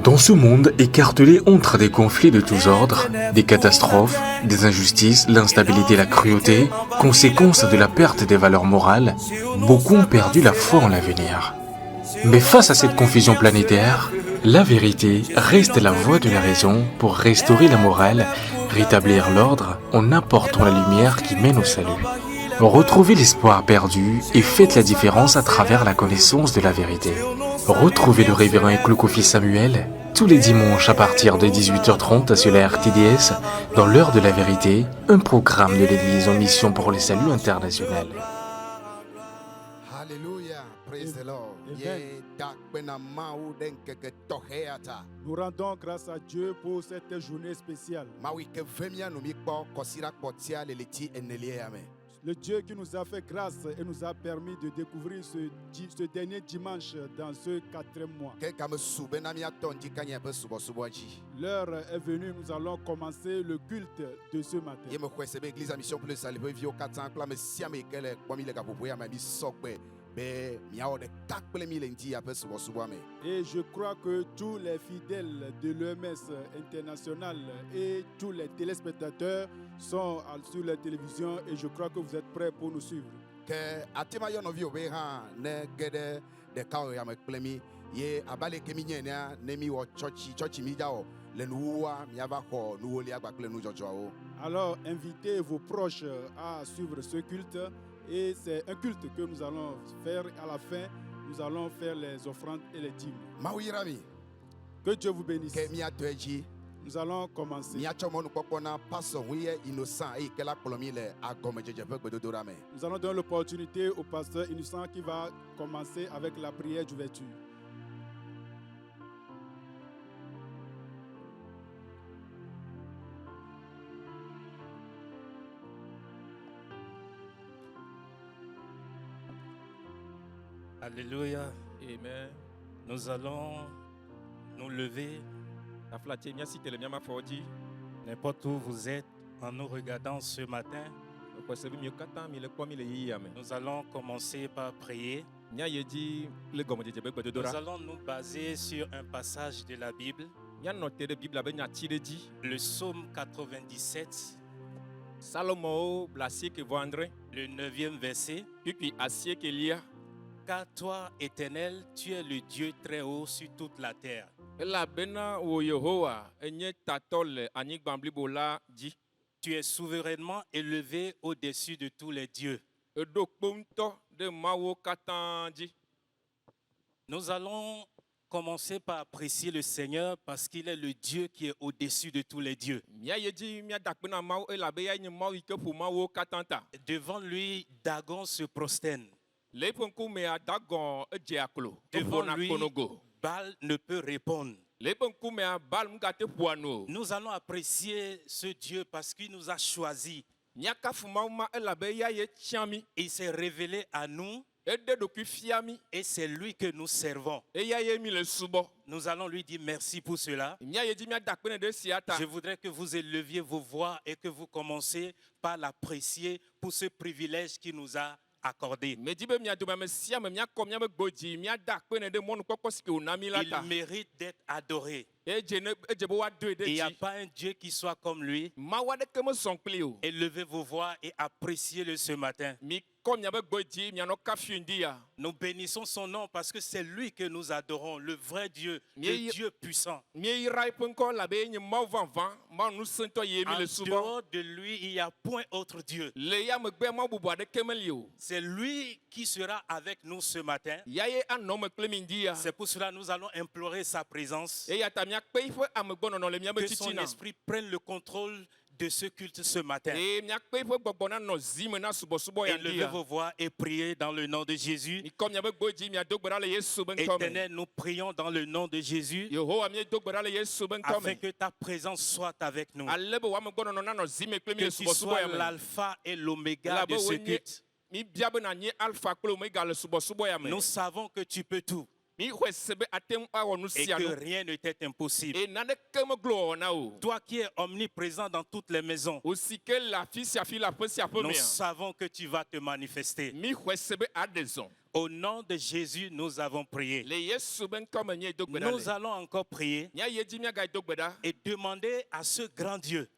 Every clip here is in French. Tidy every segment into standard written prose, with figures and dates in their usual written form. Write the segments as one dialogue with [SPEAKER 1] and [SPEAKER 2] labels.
[SPEAKER 1] Dans ce monde écartelé entre des conflits de tous ordres, des catastrophes, des injustices, l'instabilité, la cruauté, conséquence de la perte des valeurs morales, beaucoup ont perdu la foi en l'avenir. Mais face à cette confusion planétaire, la vérité reste la voie de la raison pour restaurer la morale, rétablir l'ordre en apportant la lumière qui mène au salut. Retrouvez l'espoir perdu et faites la différence à travers la connaissance de la vérité. Retrouvez le révérend Clocofi Samuel tous les dimanches à partir de 18h30 sur la RTDS dans l'heure de la vérité, un programme de l'Église en mission pour le salut international.
[SPEAKER 2] Alléluia, praise the Lord.
[SPEAKER 3] Nous rendons grâce à Dieu pour cette journée spéciale. Le Dieu qui nous a fait grâce et nous a permis de découvrir ce dernier dimanche dans ce 4e mois. L'heure est venue, nous allons commencer le culte de ce matin. Et je crois que tous les fidèles de l'EMS international et tous les téléspectateurs sont sur la télévision et je crois que vous êtes prêts pour nous suivre. Alors invitez vos proches à suivre ce culte. Et c'est un culte que nous allons faire. À la fin, nous allons faire les offrandes et les dîmes. Que Dieu vous bénisse. Nous allons commencer. Nous allons donner l'opportunité au pasteur Innocent qui va commencer avec la prière d'ouverture.
[SPEAKER 4] Alléluia. Amen. Nous allons nous lever. N'importe où vous êtes en nous regardant ce matin. Nous allons commencer par prier. Nous allons nous baser sur un passage de la Bible. Le psaume 97. Le 9e verset. Car toi, Éternel, tu es le Dieu très haut sur toute la terre. Tu es souverainement élevé au-dessus de tous les dieux. Nous allons commencer par apprécier le Seigneur parce qu'il est le Dieu qui est au-dessus de tous les dieux. Devant lui, Dagon se prosterne. Devant lui, Baal ne peut répondre. Nous allons apprécier ce Dieu parce qu'il nous a choisis. Il s'est révélé à nous et c'est lui que nous servons. Nous allons lui dire merci pour cela. Je voudrais que vous éleviez vos voix et que vous commencez par l'apprécier pour ce privilège qu'il nous a accordé. Il mérite d'être adoré. Il n'y a pas un Dieu qui soit comme lui. Élevez vos voix et appréciez-le ce matin. Nous bénissons son nom parce que c'est lui que nous adorons, le vrai Dieu, le Dieu puissant. En dehors de lui, il n'y a point autre Dieu. C'est lui qui sera avec nous ce matin. C'est pour cela que nous allons implorer sa présence. Que son esprit prenne le contrôle de ce culte ce matin. Élevez vos voix et priez dans le nom de Jésus. Éternel, nous prions dans le nom de Jésus afin que ta présence soit avec nous. Que tu sois l'alpha et l'oméga de ce culte. Nous savons que tu peux tout. et que rien n'était impossible. Toi qui es omniprésent dans toutes les maisons, nous savons que tu vas te manifester. Au nom de Jésus, nous avons prié. Nous allons encore prier et demander à ce grand Dieu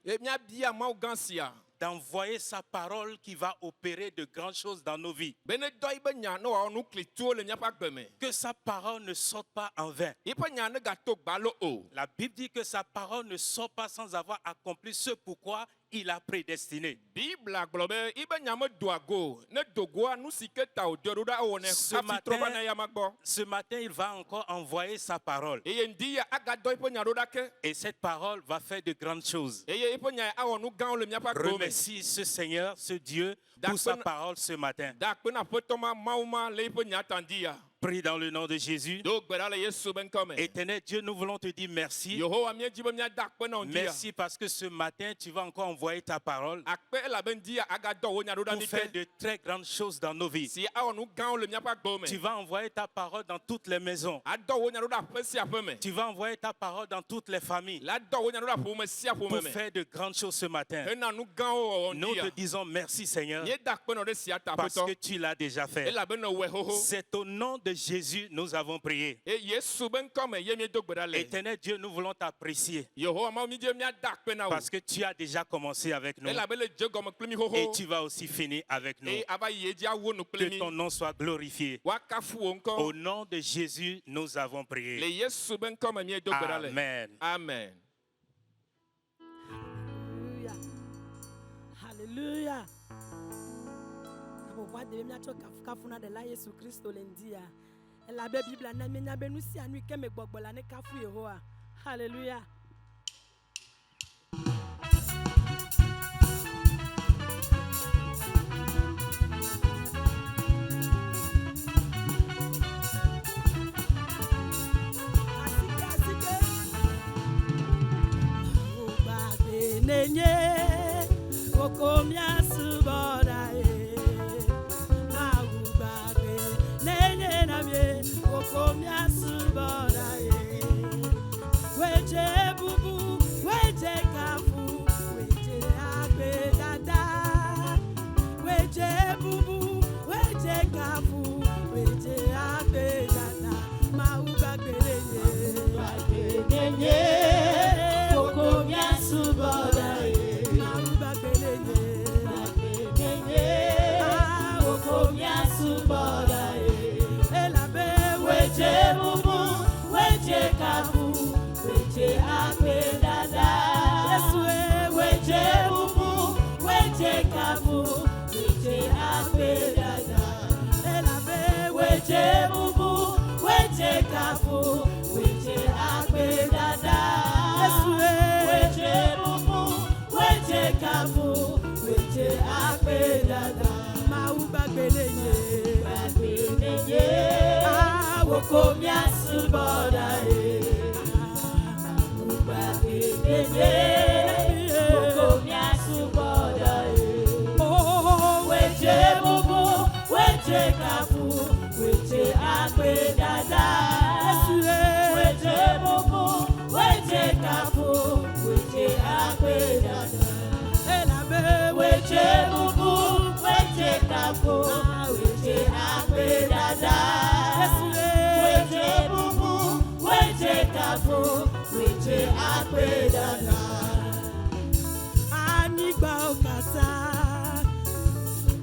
[SPEAKER 4] d'envoyer sa parole qui va opérer de grandes choses dans nos vies. Que sa parole ne sorte pas en vain. La Bible dit que sa parole ne sort pas sans avoir accompli ce pourquoi il a prédestiné. Ce matin, il va encore envoyer sa parole. Et cette parole va faire de grandes choses. Remercie ce Seigneur, ce Dieu, pour sa parole ce matin. Prie dans le nom de Jésus. Éternel Dieu, nous voulons te dire merci. Merci parce que ce matin, tu vas encore envoyer ta parole pour faire de très grandes choses dans nos vies. Tu vas envoyer ta parole dans toutes les maisons. Tu vas envoyer ta parole dans toutes les familles pour faire de grandes choses ce matin. Nous te disons merci Seigneur parce que tu l'as déjà fait. C'est au nom de Jésus, nous avons prié. Éternel Dieu, nous voulons t'apprécier parce que tu as déjà commencé avec nous et tu vas aussi finir avec nous. Que ton nom soit glorifié. Au nom de Jésus, nous avons prié. Amen.
[SPEAKER 5] Amen. Hallelujah. La Bible na menya benu si anu ke me gbogbola ne kafu Yehowa. Hallelujah. Nenye okomia subora Okomia subora weje bubu weje kafu weje agbe dada weje bubu weje kafu weje agbe dada mauba gbelenye okomia subora mauba gbelenye okomia subora weje bubu, weje kafu, weje akwe dada. Weje bubu, weje kafu, weje akwe dada. Weje bubu, weje kafu, weje akwe dada. Weje bubu, weje kafu, weje akwe dada. Mauba gbelenye, Okomia subora Okomia subora weje bubu weje kafu weje agbe dada weje bubu weje kafu weje agbe dada weje bubu weje kafu weje agbe dada weche akwedana anigba okata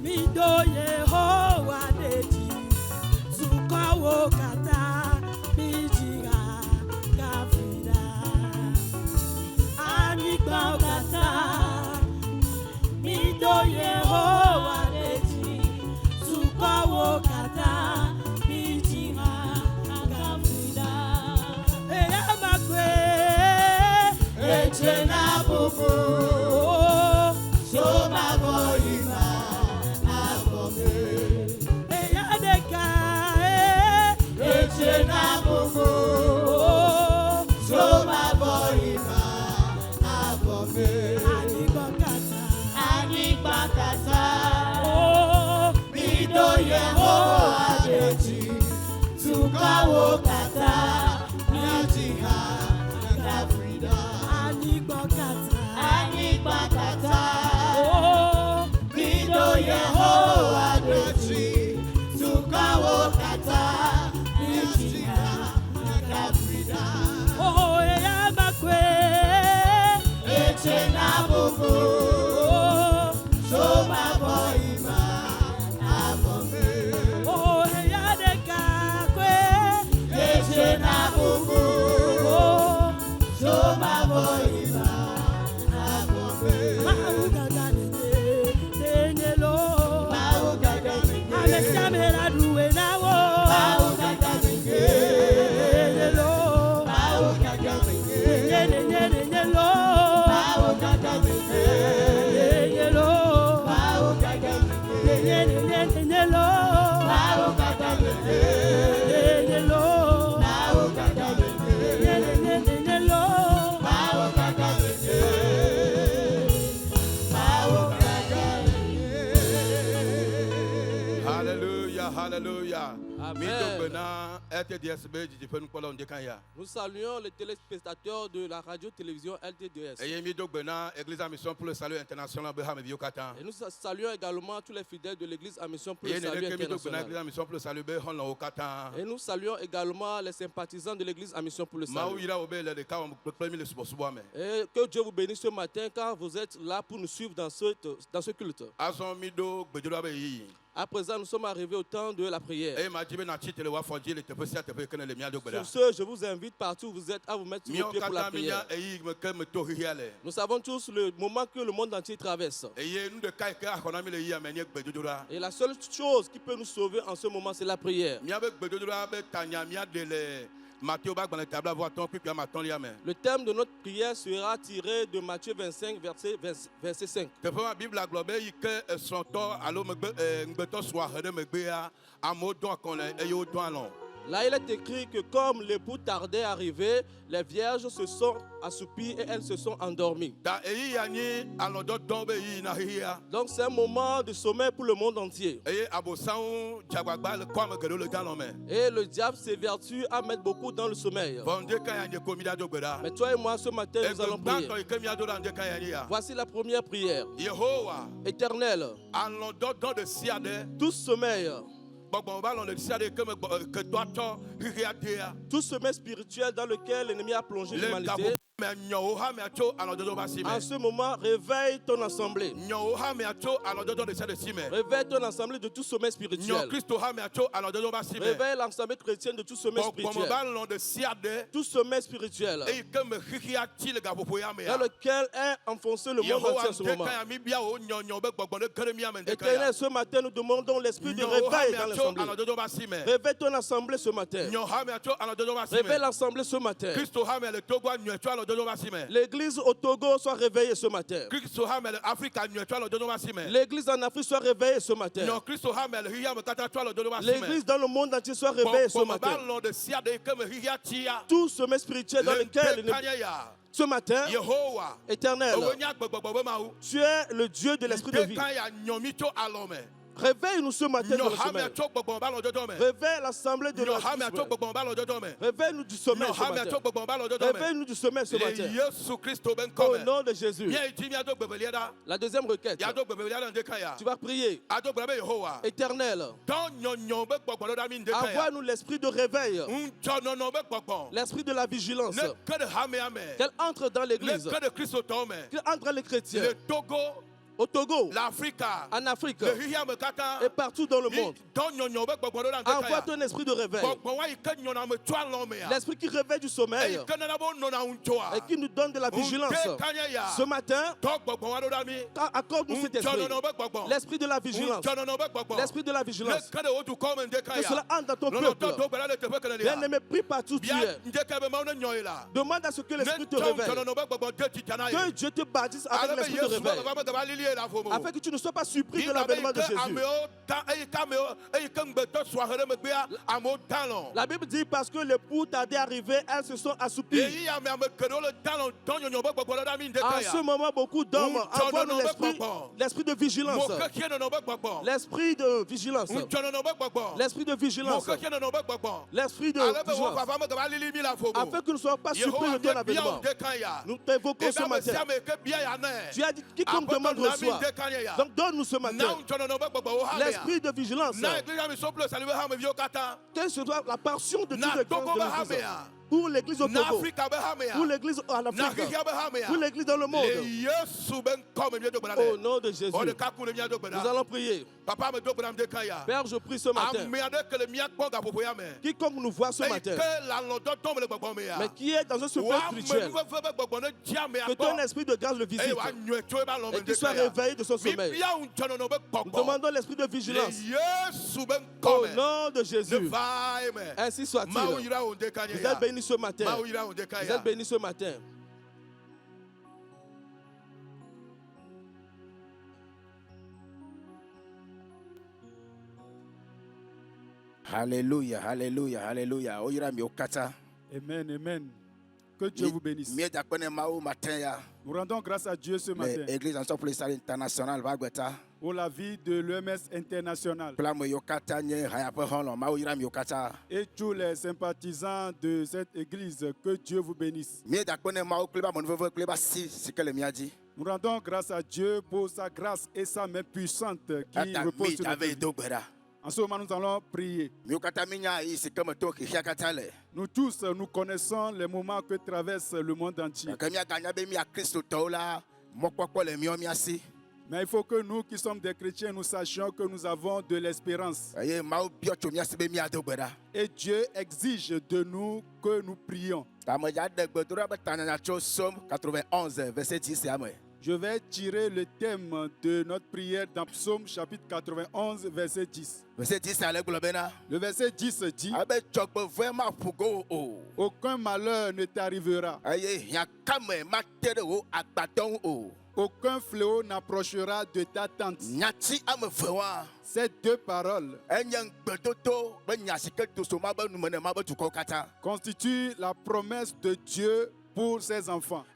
[SPEAKER 5] mido Yehowa deji zukawo kata mijiga kafida anigba okata mido Yehowa deji zukawo kata mijiga kafida Echena bubu, shoma boyima, abome. Eyadeka, echena bubu, shoma boyima, abome. Anibakata,
[SPEAKER 6] Alléluia.
[SPEAKER 7] Amen. Nous saluons les téléspectateurs de la radio-télévision LTDS. Et nous saluons également tous les fidèles de l'église à mission pour le salut international. Et nous saluons également les sympathisants de l'église à mission pour le salut. Et que Dieu vous bénisse ce matin quand vous êtes là pour nous suivre dans ce culte. À présent, nous sommes arrivés au temps de la prière. Sur ce, je vous invite partout où vous êtes à vous mettre sur vos pieds pour la prière. Nous savons tous le moment que le monde entier traverse. Et la seule chose qui peut nous sauver en ce moment, c'est la prière. Le thème de notre prière sera tiré de Matthieu 25, verset 5. Là, il est écrit que comme l'époux tardait à arriver, les vierges se sont assoupies et elles se sont endormies. Donc c'est un moment de sommeil pour le monde entier. Et le diable s'évertue à mettre beaucoup dans le sommeil. Mais toi et moi, ce matin, nous allons prier. Voici la première prière. Éternel, tout sommeil, tout sommeil spirituel dans lequel l'ennemi a plongé l'humanité, en ce moment, réveille ton assemblée. Réveille ton assemblée de tout sommeil spirituel. Réveille l'assemblée chrétienne de tout sommeil spirituel. Tout sommeil spirituel dans lequel est enfoncé le monde entier en ce moment. Éternel, ce matin, nous demandons l'esprit de réveil dans l'assemblée. Réveille ton assemblée ce matin. Réveille l'assemblée ce matin. L'église au Togo soit réveillée ce matin. L'église en Afrique soit réveillée ce matin. L'église dans le monde entier soit réveillée ce matin. Tout sommeil spirituel dans lequel ce matin, Éternel, tu es le Dieu de l'esprit de vie. Réveille-nous ce matin dans le sommeil. Réveille l'assemblée de notre sommeil. Réveille-nous du sommeil ce matin. Réveille-nous du sommeil ce matin. Au nom de Jésus. La deuxième requête. Tu vas prier. Éternel, envoie-nous l'esprit de réveil. L'esprit de la vigilance. Qu'elle entre dans l'église. Qu'elle entre dans les chrétiens. Au Togo, en Afrique et partout dans le monde. Envoie ton esprit de réveil. L'esprit qui réveille du sommeil et qui nous donne de la vigilance. Ce matin, accorde-nous cet esprit. L'esprit de la vigilance. L'esprit de la vigilance. Que cela entre dans ton peuple. Bien-aimé, prie partout tu es. Demande à ce que l'esprit te réveille. Que Dieu te baptise avec l'esprit de réveil. Afin que tu ne sois pas surpris de l'avènement de Jésus. La Bible dit parce que l'époux tardait à arriver, elles se sont assoupies. En ce moment, beaucoup d'hommes envoient l'esprit de vigilance. L'esprit de vigilance. L'esprit de vigilance. L'esprit de vigilance. Afin que nous ne soyons pas surpris de ton avènement. Nous t'évoquons ce matin. Tu as dit quiconque demande reçoit. soir. Donc donne-nous ce matin l'esprit de vigilance. Que ce soit la passion de toute l'église de l'Église. Pour l'église au Togo, pour l'église en Afrique, pour l'église dans le monde. Au nom de Jésus, nous allons prier. Père, je prie ce matin. Quiconque nous voit ce matin, mais qui est dans un souffle spirituel, que ton esprit de grâce le visite et qu'il soit réveillé de son sommeil. Nous demandons l'esprit de vigilance. Au nom de Jésus. Ainsi soit-il. Vous êtes bénis ce matin. Vous êtes bénis ce matin.
[SPEAKER 2] Alléluia, alléluia, alléluia.
[SPEAKER 3] Amen, amen. Que Dieu vous bénisse. Nous rendons grâce à Dieu ce matin pour la vie de l'EMS international et tous les sympathisants de cette église. Que Dieu vous bénisse. Nous rendons grâce à Dieu pour sa grâce et sa main puissante qui repose sur notre vie. En ce moment, nous allons prier. Nous tous, nous connaissons les moments que traverse le monde entier. Mais il faut que nous qui sommes des chrétiens, nous sachions que nous avons de l'espérance. Et Dieu exige de nous que nous prions. Je vais tirer le thème de notre prière dans Psaume chapitre 91, verset 10. Le verset 10 dit: aucun malheur ne t'arrivera. Aucun fléau n'approchera de ta tente. Ces deux paroles constituent la promesse de Dieu pour ses enfants.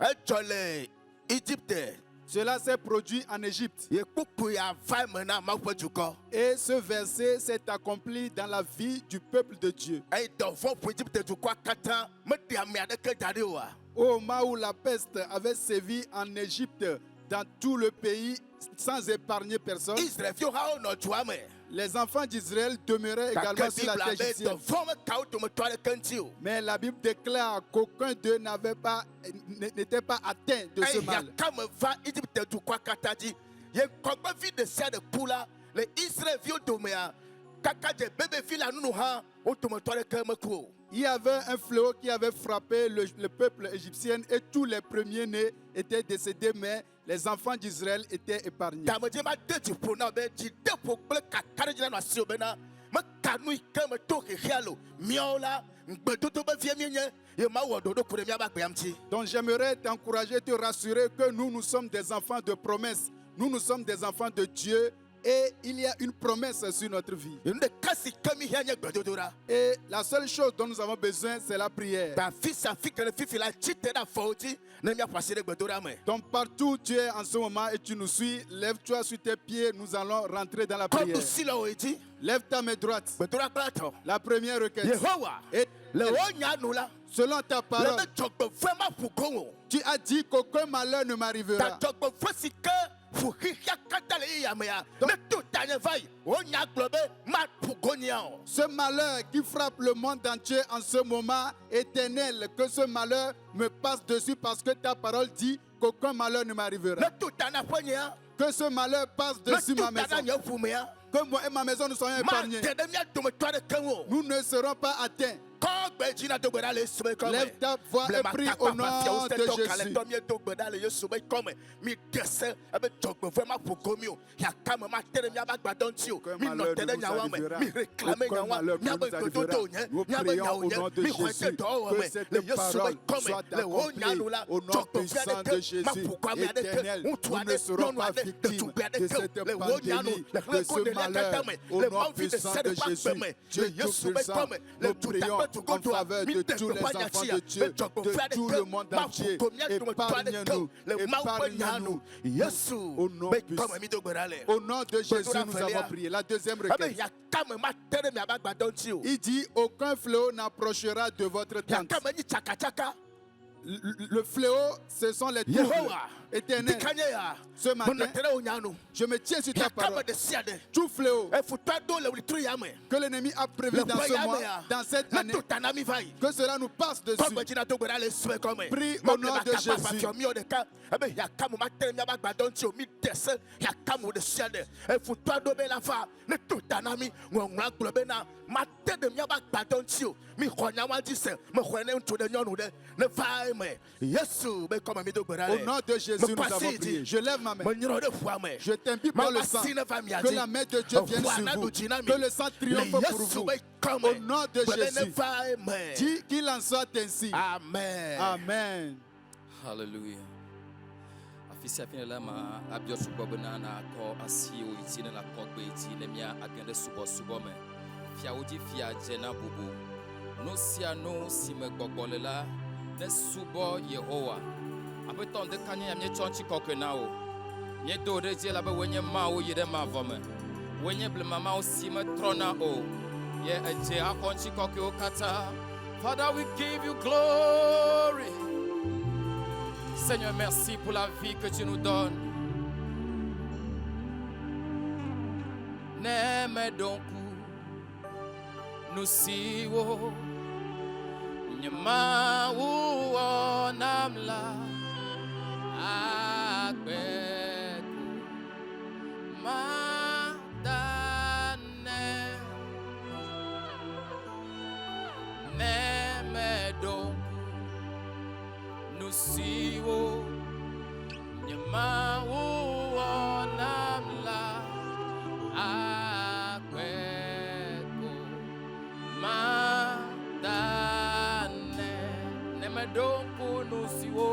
[SPEAKER 3] Cela s'est produit en Égypte. Et ce verset s'est accompli dans la vie du peuple de Dieu. Au moment où la peste avait sévi en Égypte, dans tout le pays, sans épargner personne, les enfants d'Israël demeuraient également sur la terre égyptienne. Mais la Bible déclare qu'aucun d'eux n'était pas atteint de ce mal. Il y avait un fléau qui avait frappé le peuple égyptien et tous les premiers-nés étaient décédés, mais les enfants d'Israël étaient épargnés. Donc j'aimerais t'encourager, te rassurer que nous sommes des enfants de promesse. Nous sommes des enfants de Dieu. Et il y a une promesse sur notre vie. Et la seule chose dont nous avons besoin, c'est la prière. Donc partout où tu es en ce moment et tu nous suis, lève-toi sur tes pieds, nous allons rentrer dans la prière. Lève ta main droite. La première requête. Et selon ta parole, tu as dit qu'aucun malheur ne m'arrivera. Ce malheur qui frappe le monde entier en ce moment, éternel, que ce malheur me passe dessus parce que ta parole dit qu'aucun malheur ne m'arrivera. Que ce malheur passe dessus ma maison. Que moi et ma maison nous soyons épargnés. Nous ne serons pas atteints. Lève ta voix et prie au nom de Jésus. Nous prions au nom de Jésus que cette parole soit accomplie au nom puissant de Jésus. Éternel, nous ne serons pas victimes de cette pandémie, de ce malheur. Au nom puissant de Jésus, Dieu tout-puissant, nous prions en faveur de tous les enfants de Dieu, de tout le monde entier. Épargne-nous, épargne-nous. Au nom puissant. Au nom de Jésus, nous avons prié. La deuxième requête. Il dit, aucun fléau n'approchera de votre tente. Le fléau, ce sont les troubles éternels. Ce matin, je me tiens sur ta parole. Tout fléau que l'ennemi a prévu dans ce mois, dans cette année, que cela nous passe dessus. Prie au nom de Jésus. Au nom de Jésus, nous avons prié. Je lève ma main. Je t'implique par le sang. Que la main de Dieu vienne sur vous. Que le sang triomphe pour vous. Au nom de Jésus. Dis qu'il en soit ainsi. Amen. Amen.
[SPEAKER 6] Hallelujah. Afisi afina ma abiosu bobana na ko asio iti na ko gbe iti na mia agende subo me. Fia oji fia jena bubu. No sia no si me gbogbolela ne subo Yehowa. Abeton de kanya nye chonchi kokena o. Nye do reje la be wenye ma o yede ma vome. Wenye ble mama o si me trona o. Ye eje akonchi koke o kata. Father, we give you glory. Seigneur, merci pour la vie que tu nous donnes. Neme donc nous siwo nyama wo namla akbeku madane neme donc nous siwo nyama wo namla akbeku madane neme donc nous siwo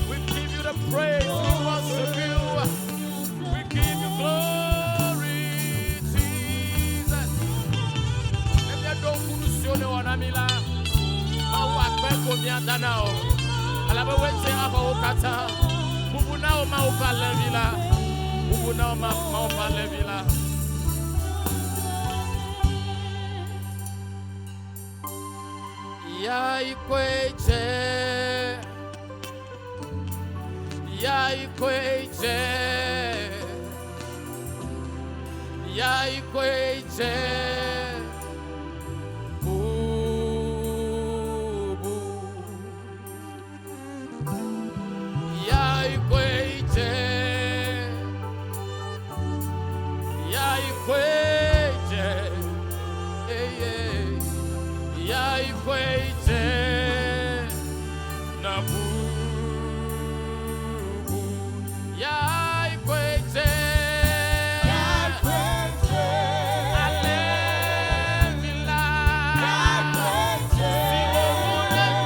[SPEAKER 6] We give you the praise we worship you. We give you glory, Jesus. Ya ikweje, ya ikweje, ya ikweje, bubu, ya ikweje, ya ikweje, ya ikweje, na bubu, ya ikweje, alevila, siwoneta,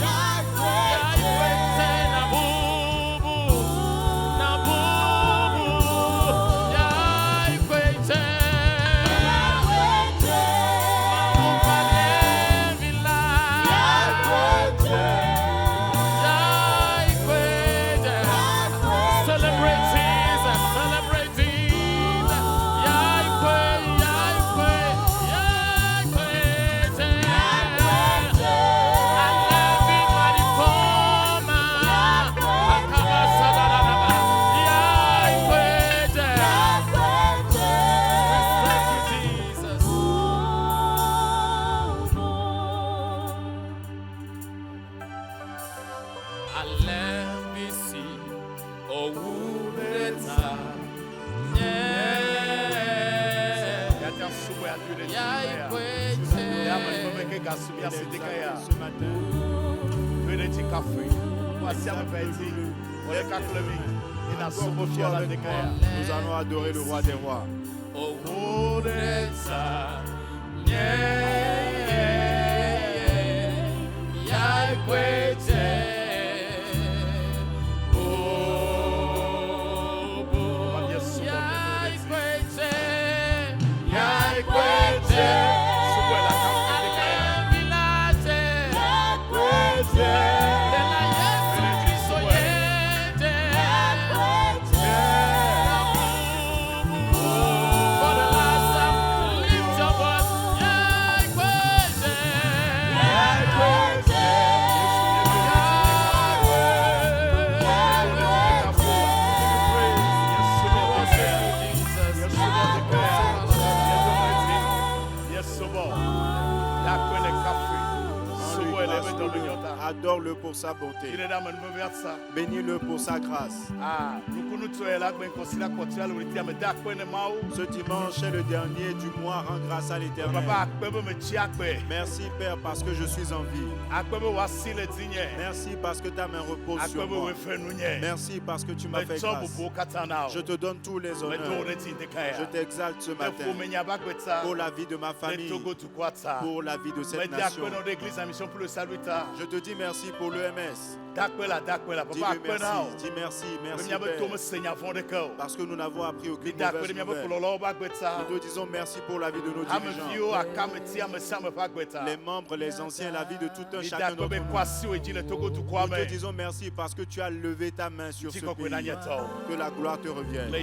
[SPEAKER 6] ya ikweje, na bubu, ya ikweje.
[SPEAKER 2] Nous allons adorer le roi des rois. Adore-le pour sa bonté. Bénis-le pour sa grâce. Ce dimanche est le dernier du mois. Rends grâce à l'Éternel. Merci Père parce que je suis en vie. Merci parce que ta main repose sur moi. Merci parce que tu m'as fait grâce. Je te donne tous les honneurs. Je t'exalte ce matin pour la vie de ma famille, pour la vie de cette nation. Je te dis merci pour l'EMS. Dis merci Père. Parce que nous n'avons appris aucune mauvaise nouvelle. Nous te disons merci pour la vie de nos dirigeants. Les membres, les anciens, la vie de tout un chacun d'entre nous. Nous te disons merci parce que tu as levé ta main sur ce pays. Que la gloire te revienne.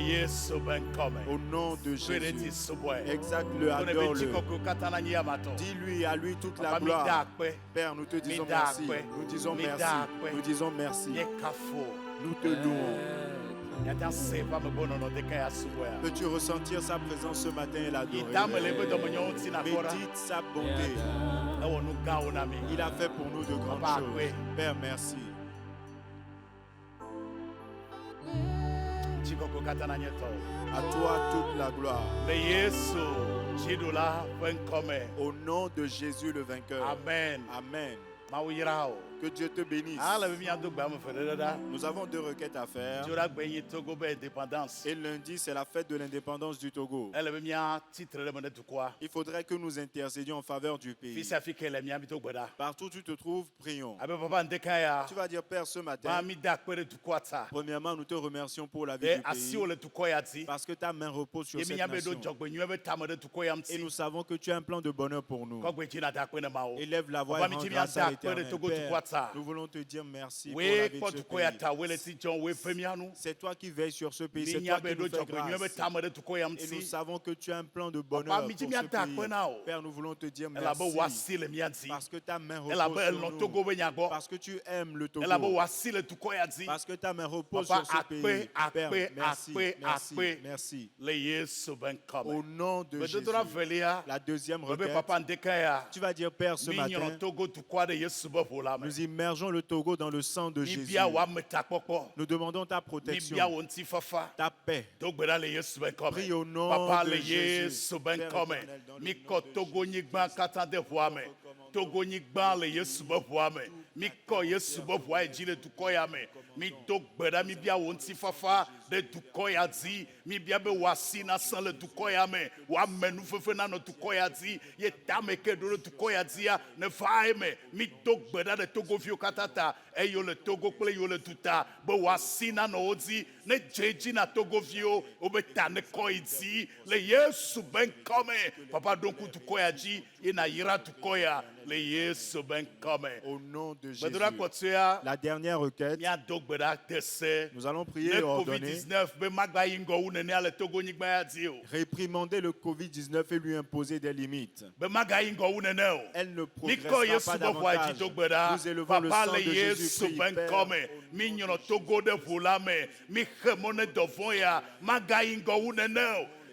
[SPEAKER 2] Au nom de Jésus. Exalte-le, adore-le. Dis-lui, à lui toute la gloire. Père, nous te disons merci. Nous disons merci. Nous disons merci. Nous te louons. Peux-tu ressentir sa présence ce matin et l'adorer? Médite sa bonté. Il a fait pour nous de grandes choses. Père, merci. À toi toute la gloire. Au nom de Jésus le vainqueur. Amen. Amen. Que Dieu te bénisse. Nous avons 2 requêtes à faire. Et lundi, c'est la fête de l'indépendance du Togo. Il faudrait que nous intercédions en faveur du pays. Partout où tu te trouves, prions. Tu vas dire, Père, ce matin, premièrement, nous te remercions pour la vie du pays. Parce que ta main repose sur cette nation. Et nous savons que tu as un plan de bonheur pour nous. Élève la voix et rends grâce à l'Éternel. Père, nous voulons te dire merci pour la vie de ce pays. C'est toi qui veilles sur ce pays. C'est toi qui nous fais grâce. Et nous savons que tu as un plan de bonheur pour ce pays. Père, nous voulons te dire merci. Parce que ta main repose sur nous. Parce que tu aimes le Togo. Parce que ta main repose sur ce pays. Père, merci, merci, merci. Au nom de Jésus. La deuxième requête. Tu vas dire, Père, ce matin, nous immergeons le Togo dans le sang de Jésus. Nous demandons ta protection, ta paix. Prie au nom de Jésus.
[SPEAKER 8] Miko Yesu bofwa ejile tukoya me mi dogbera mi bia wonti fafa de tukoya di mi bia be wasina san le tukoya me wa menu fefe na no tukoya di ye tameke do tukoya dia ne fae me mi dogbera de Togo fio katata e yo le Togo ple yo le tuta be wasina no odi ne jeji na Togo fio obeta ne koidi le Yesu ben come papa donku tukoya di e na yira tukoya le Yesu ben come
[SPEAKER 2] au nom de Jésus. La dernière requête, nous allons prier et ordonner réprimander le Covid-19 et lui imposer des limites. Elle ne progressera pas davantage. Nous élevons le sang de Jésus, Père.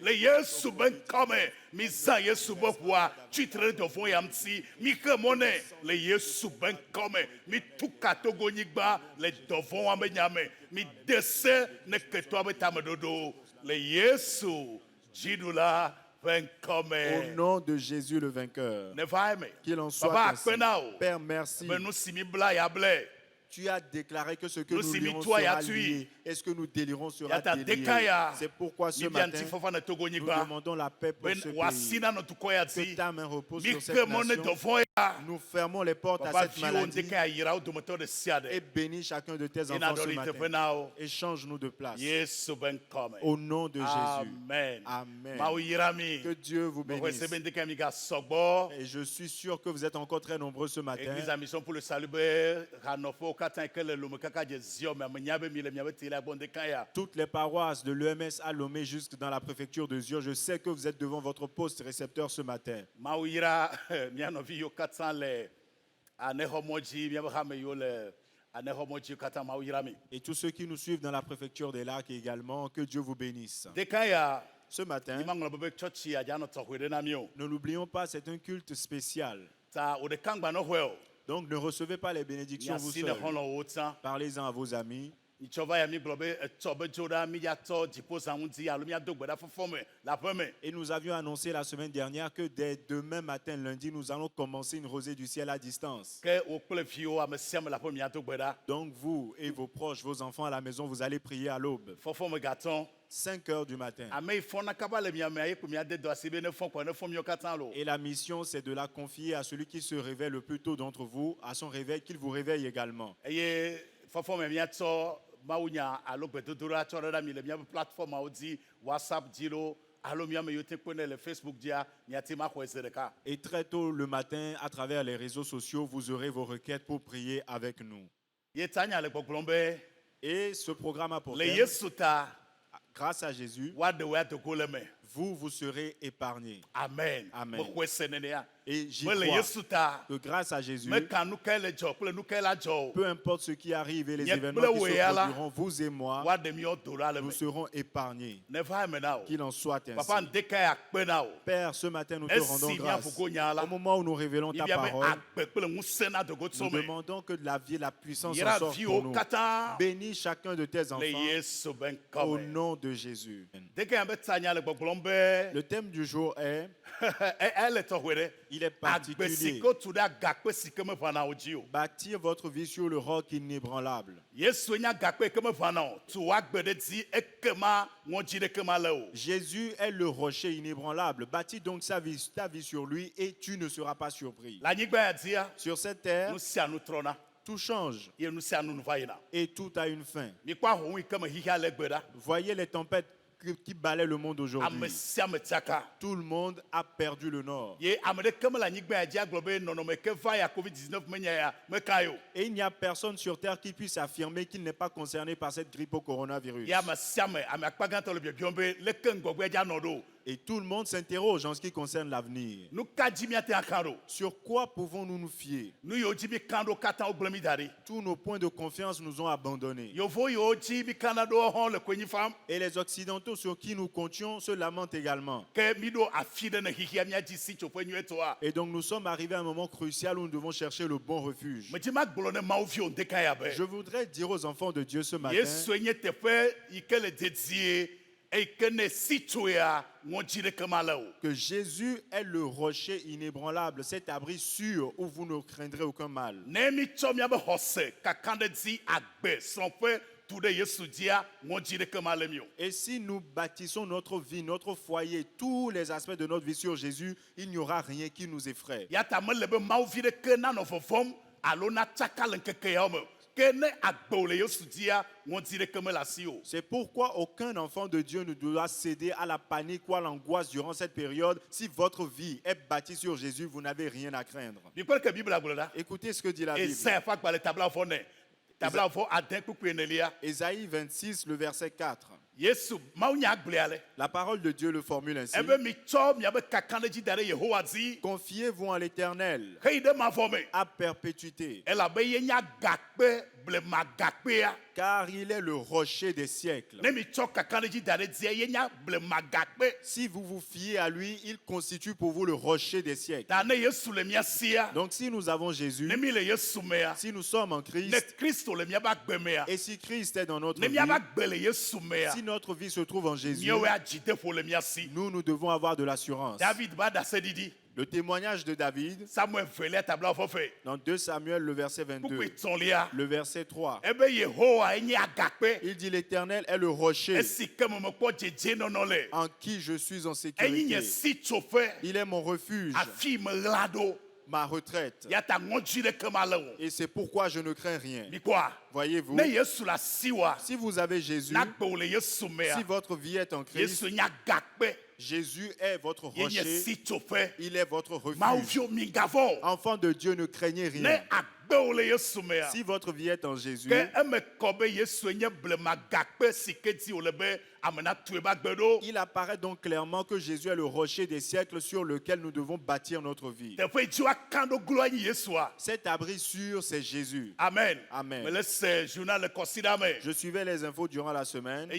[SPEAKER 8] Le Yesu ben come mi za Yesu bofwa chitre devant yamti mi kemone le Yesu ben come mi tuka Togo nyigba le devant amenyame mi dese ne keto abetamedodo le Yesu jidula
[SPEAKER 2] Au nom de Jésus le vainqueur. Qu'il en soit ainsi. Père, merci. Tu as déclaré que ce que nous lirons sera lié et ce que nous délirons sera délié. C'est pourquoi ce matin, nous demandons la paix pour ce pays. Que ta main repose sur cette nation. Nous fermons les portes à cette maladie et bénis chacun de tes enfants ce matin. Et change-nous de place. Au nom de Jésus. Amen. Que Dieu vous bénisse. Et je suis sûr que vous êtes encore très nombreux ce matin. Toutes les paroisses de l'EMS à Lomé jusque dans la préfecture de Zio, je sais que vous êtes devant votre poste récepteur ce matin. Et tous ceux qui nous suivent dans la préfecture des Lacs également, que Dieu vous bénisse. Ce matin, ne l'oublions pas, c'est un culte spécial. Donc ne recevez pas les bénédictions vous seuls. Parlez-en à vos amis. Et nous avions annoncé la semaine dernière que dès demain matin, lundi, nous allons commencer une rosée du ciel à distance. Donc vous et vos proches, vos enfants à la maison, vous allez prier à l'aube. 5 heures du matin. Et la mission, c'est de la confier à celui qui se réveille le plus tôt d'entre vous, à son réveil, qu'il vous réveille également. Et très tôt le matin, à travers les réseaux sociaux, vous aurez vos requêtes pour prier avec nous. Et ce programme a pour thème, grâce à Jésus, vous serez épargnés. Amen. Amen. Et j'y crois que grâce à Jésus, peu importe ce qui arrive et les événements qui se produiront, vous et moi, nous serons épargnés. Qu'il en soit ainsi. Père, ce matin, nous te rendons grâce. Au moment où nous révélons ta parole, nous demandons que de la vie et la puissance en sortent pour nous. Bénis chacun de tes enfants au nom de Jésus. Le thème du jour est il est particulier. Bâtir votre vie sur le roc inébranlable. Jésus est le rocher inébranlable. Bâtis donc ta vie sur lui et tu ne seras pas surpris. Sur cette terre, tout change et tout a une fin. Voyez les tempêtes qui balaient le monde aujourd'hui. Tout le monde a perdu le nord. Et il n'y a personne sur terre qui puisse affirmer qu'il n'est pas concerné par cette grippe au coronavirus. Et tout le monde s'interroge en ce qui concerne l'avenir. Sur quoi pouvons-nous nous fier? Tous nos points de confiance nous ont abandonnés. Et les Occidentaux sur qui nous comptions se lamentent également. Et donc nous sommes arrivés à un moment crucial où nous devons chercher le bon refuge. Je voudrais dire aux enfants de Dieu ce matin que Jésus est le rocher inébranlable, cet abri sûr où vous ne craindrez aucun mal. Et si nous bâtissons notre vie, notre foyer, tous les aspects de notre vie sur Jésus, il n'y aura rien qui nous effraie. C'est pourquoi aucun enfant de Dieu ne doit céder à la panique ou à l'angoisse durant cette période. Si votre vie est bâtie sur Jésus, vous n'avez rien à craindre. Écoutez ce que dit la Bible. Ésaïe 26, le verset 4. La parole de Dieu le formule ainsi. Confiez-vous en l'Éternel à perpétuité. car il est le rocher des siècles. Si vous vous fiez à lui, il constitue pour vous le rocher des siècles. Donc si nous avons Jésus, si nous sommes en Christ, et si Christ est dans notre vie, si notre vie se trouve en Jésus, nous devons avoir de l'assurance. Le témoignage de David, dans 2 Samuel, le verset 22, le verset 3, il dit: l'Éternel est le rocher en qui je suis en sécurité. Il est mon refuge, ma retraite. Et c'est pourquoi je ne crains rien. Voyez-vous, si vous avez Jésus, si votre vie est en Christ, Jésus est votre rocher, il est votre refuge. Enfant de Dieu, ne craignez rien. Si votre vie est en Jésus, il apparaît donc clairement que Jésus est le rocher des siècles sur lequel nous devons bâtir notre vie. Cet abri sûr, c'est Jésus. Amen. Amen. Je suivais les infos durant la semaine.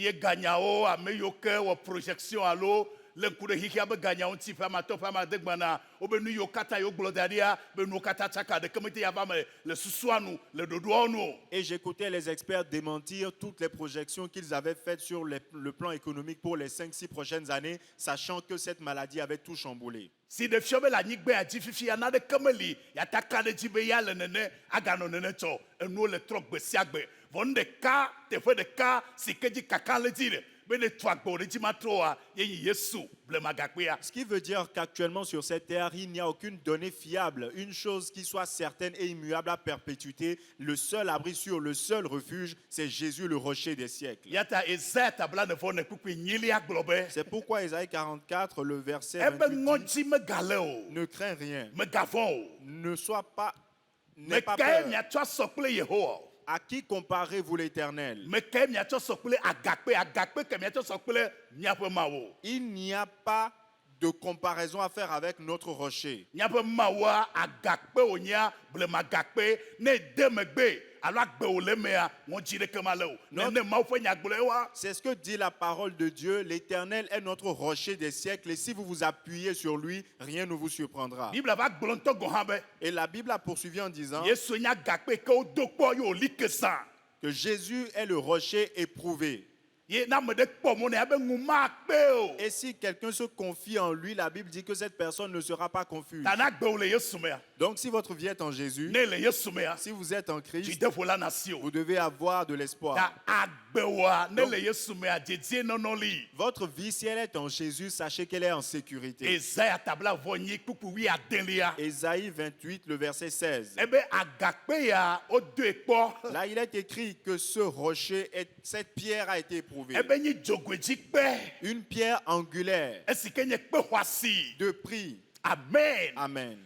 [SPEAKER 2] Et j'écoutais les experts démentir toutes les projections qu'ils avaient faites sur le plan économique pour les 5-6 prochaines années, sachant que cette maladie avait tout chamboulé. Si de fiole la nigbe a jififi anade kameli ya takane jibe ya le nene agano nene cho enu le trok be siagbe von de ka te fe de ka sikeji kakan le dire. Ce qui veut dire qu'actuellement sur cette terre, il n'y a aucune donnée fiable, une chose qui soit certaine et immuable à perpétuité. Le seul abri sûr, le seul refuge, c'est Jésus, le rocher des siècles. C'est pourquoi Ésaïe 44, le verset 28 dit, ne crains rien, ne sois pas, n'aie pas peur. À qui comparez-vous l'Éternel? Il n'y a pas de comparaison à faire avec notre rocher. C'est ce que dit la parole de Dieu. L'Éternel est notre rocher des siècles et si vous vous appuyez sur lui, rien ne vous surprendra. Et la Bible a poursuivi en disant que Jésus est le rocher éprouvé. Et si quelqu'un se confie en lui, la Bible dit que cette personne ne sera pas confuse. Donc si votre vie est en Jésus, si vous êtes en Christ, vous devez avoir de l'espoir. Donc, votre vie, si elle est en Jésus, sachez qu'elle est en sécurité. Ésaïe 28, le verset 16. Là, il est écrit que ce rocher, cette pierre a été éprouvée. Une pierre angulaire de prix. Amen. Amen.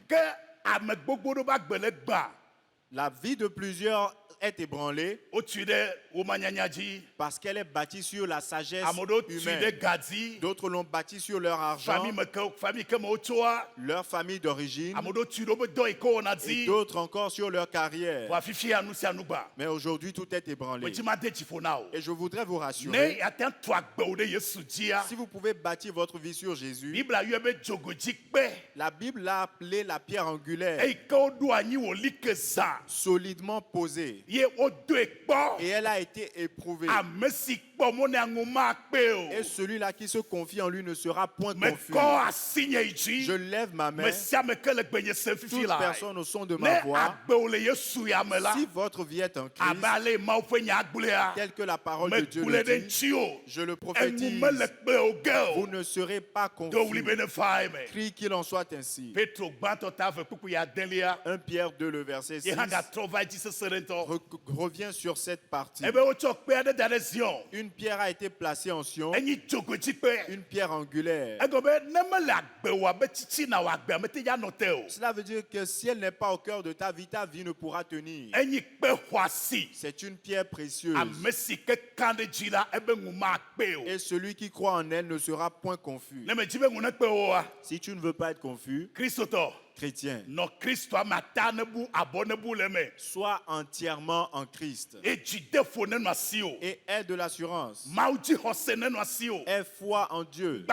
[SPEAKER 2] La vie de plusieurs est ébranlée parce qu'elle est bâtie sur la sagesse humaine. D'autres l'ont bâtie sur leur argent, leur famille d'origine, et d'autres encore sur leur carrière. Mais aujourd'hui, tout est ébranlé. Et je voudrais vous rassurer, si vous pouvez bâtir votre vie sur Jésus, la Bible l'a appelé la pierre angulaire, solidement posée. Et elle a été éprouvée. Et celui-là qui se confie en lui ne sera point confus. Je lève ma main. Toute personne au son de ma voix, si votre vie est en Christ, tel que la parole de Dieu le dit, je le prophétise, vous ne serez pas confus. Crie qu'il en soit ainsi. 1 Pierre 2, le verset 6, revient sur cette partie. Une pierre a été placée en Sion, une pierre angulaire. Cela veut dire que si elle n'est pas au cœur de ta vie ne pourra tenir. C'est une pierre précieuse. Et celui qui croit en elle ne sera point confus. Si tu ne veux pas être confus,
[SPEAKER 7] chrétien.
[SPEAKER 2] Sois entièrement en Christ. Et aie de l'assurance. Aie foi en Dieu.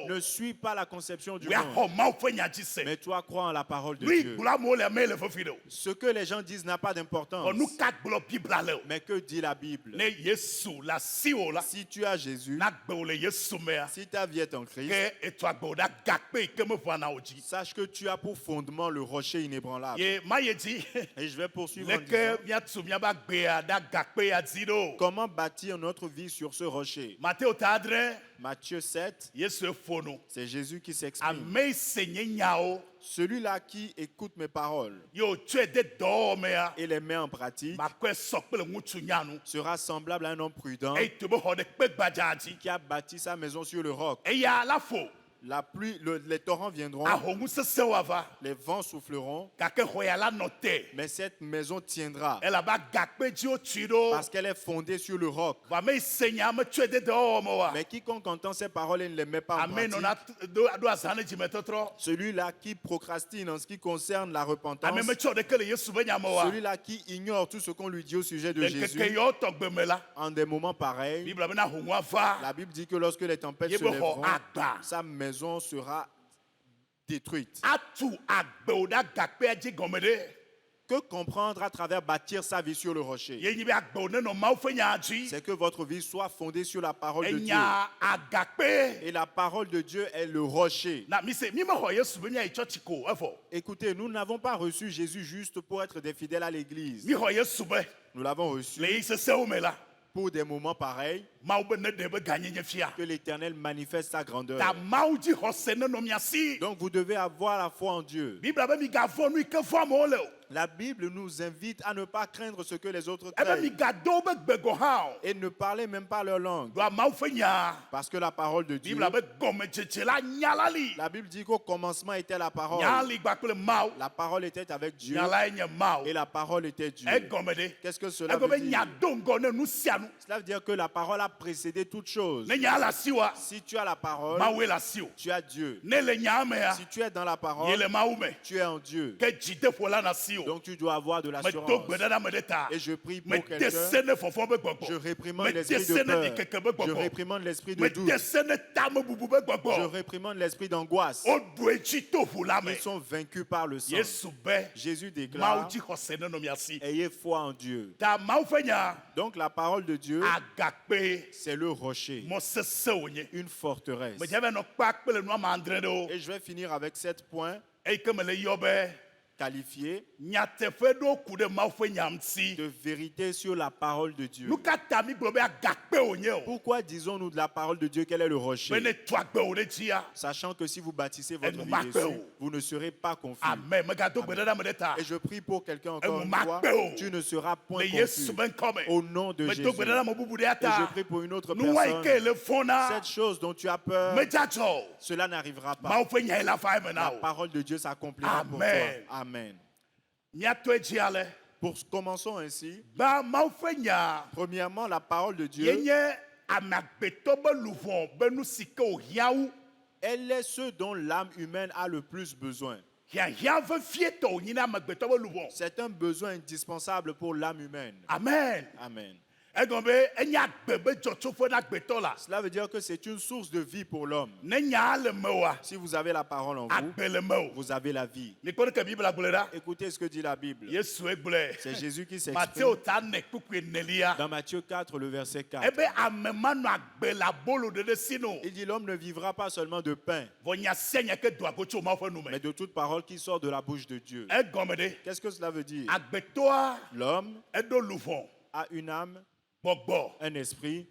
[SPEAKER 2] Ne suis pas la conception du monde. Mais toi crois en la parole de Dieu. Ce que les gens disent n'a pas d'importance. Mais que dit la Bible? Si tu as Jésus, si ta vie est en Christ, sache que tu as pour fondement le rocher inébranlable. Et je vais poursuivre en disant, comment bâtir notre vie sur ce rocher? Matthieu 7, c'est Jésus qui s'exprime. Celui-là qui écoute mes paroles et les met en pratique sera semblable à un homme prudent qui a bâti sa maison sur le roc. La pluie, les torrents viendront, les vents souffleront, mais cette maison tiendra parce qu'elle est fondée sur le roc. Mais quiconque entend ces paroles et ne les met pas en pratique, celui-là qui procrastine en ce qui concerne la repentance, celui-là qui ignore tout ce qu'on lui dit au sujet de Jésus, en des moments pareils, la Bible dit que lorsque les tempêtes se lèveront, sa maison sera détruite. Que comprendre à travers bâtir sa vie sur le rocher? C'est que votre vie soit fondée sur la parole de Dieu. Et la parole de Dieu est le rocher. Écoutez, nous n'avons pas reçu Jésus juste pour être des fidèles à l'église. Nous l'avons reçu pour des moments pareils, que l'Éternel manifeste sa grandeur. Donc vous devez avoir la foi en Dieu. La Bible nous invite à ne pas craindre ce que les autres craignent et ne parler même pas leur langue. Parce que la parole de Dieu, la Bible dit qu'au commencement était la parole. La parole était avec Dieu et la parole était Dieu. Qu'est-ce que cela veut dire? Cela veut dire que la parole a précédé toute chose. Si tu as la parole, tu as Dieu. Si tu es dans la parole, tu es en Dieu. Donc tu dois avoir de l'assurance. Et je prie pour quelqu'un. Je réprimande l'esprit de peur. Je réprimande l'esprit de doute. Je réprimande l'esprit d'angoisse. Ils sont vaincus par le sang. Jésus déclare, ayez foi en Dieu. Donc la parole de Dieu, c'est le rocher, une forteresse. Et je vais finir avec 7 points qualifié de vérité sur la parole de Dieu. Pourquoi disons-nous de la parole de Dieu qu'elle est le rocher? Sachant que si vous bâtissez votre vie dessus, vous ne serez pas confus. Amen. Et je prie pour quelqu'un encore une fois, tu ne seras point confus. Au nom de Jésus. Et je prie pour une autre personne. Cette chose dont tu as peur, cela n'arrivera pas. La parole de Dieu s'accomplira pour toi. Amen. Commençons ainsi. Premièrement, la parole de Dieu, elle est ce dont l'âme humaine a le plus besoin. C'est un besoin indispensable pour l'âme humaine. Amen. Amen. Cela veut dire que c'est une source de vie pour l'homme. Si vous avez la parole en vous, vous avez la vie. Écoutez ce que dit la Bible. C'est Jésus qui s'exprime dans Matthieu 4, le verset 4. Il dit, l'homme ne vivra pas seulement de pain, mais de toute parole qui sort de la bouche de Dieu. Qu'est-ce que cela veut dire? L'homme a une âme, un esprit,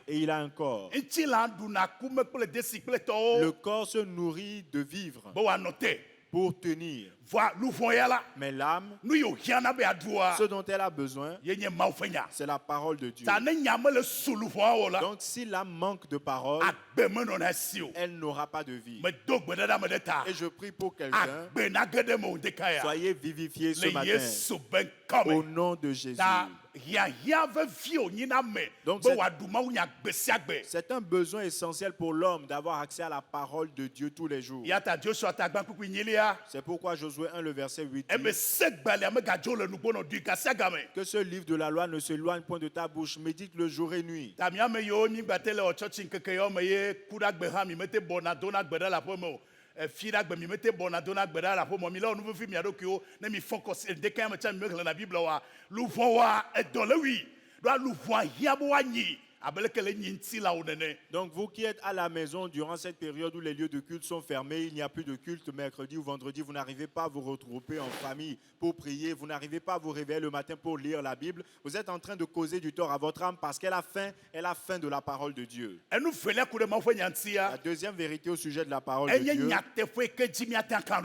[SPEAKER 2] et il a un corps. Le corps se nourrit de vivre pour tenir. Mais l'âme, ce dont elle a besoin, c'est la parole de Dieu. Donc si l'âme manque de parole, elle n'aura pas de vie. Et je prie pour quelqu'un, soyez vivifiés ce matin au nom de Jésus. Donc c'est un besoin essentiel pour l'homme d'avoir accès à la parole de Dieu tous les jours. C'est pourquoi Josué 1, le verset 8 dit que ce livre de la loi ne s'éloigne point de ta bouche, médite-le jour et nuit. Donc vous qui êtes à la maison durant cette période où les lieux de culte sont fermés, il n'y a plus de culte mercredi ou vendredi, vous n'arrivez pas à vous regrouper en famille pour prier, vous n'arrivez pas à vous réveiller le matin pour lire la Bible, vous êtes en train de causer du tort à votre âme parce qu'elle a faim de la parole de Dieu. La deuxième vérité au sujet de la parole de Dieu,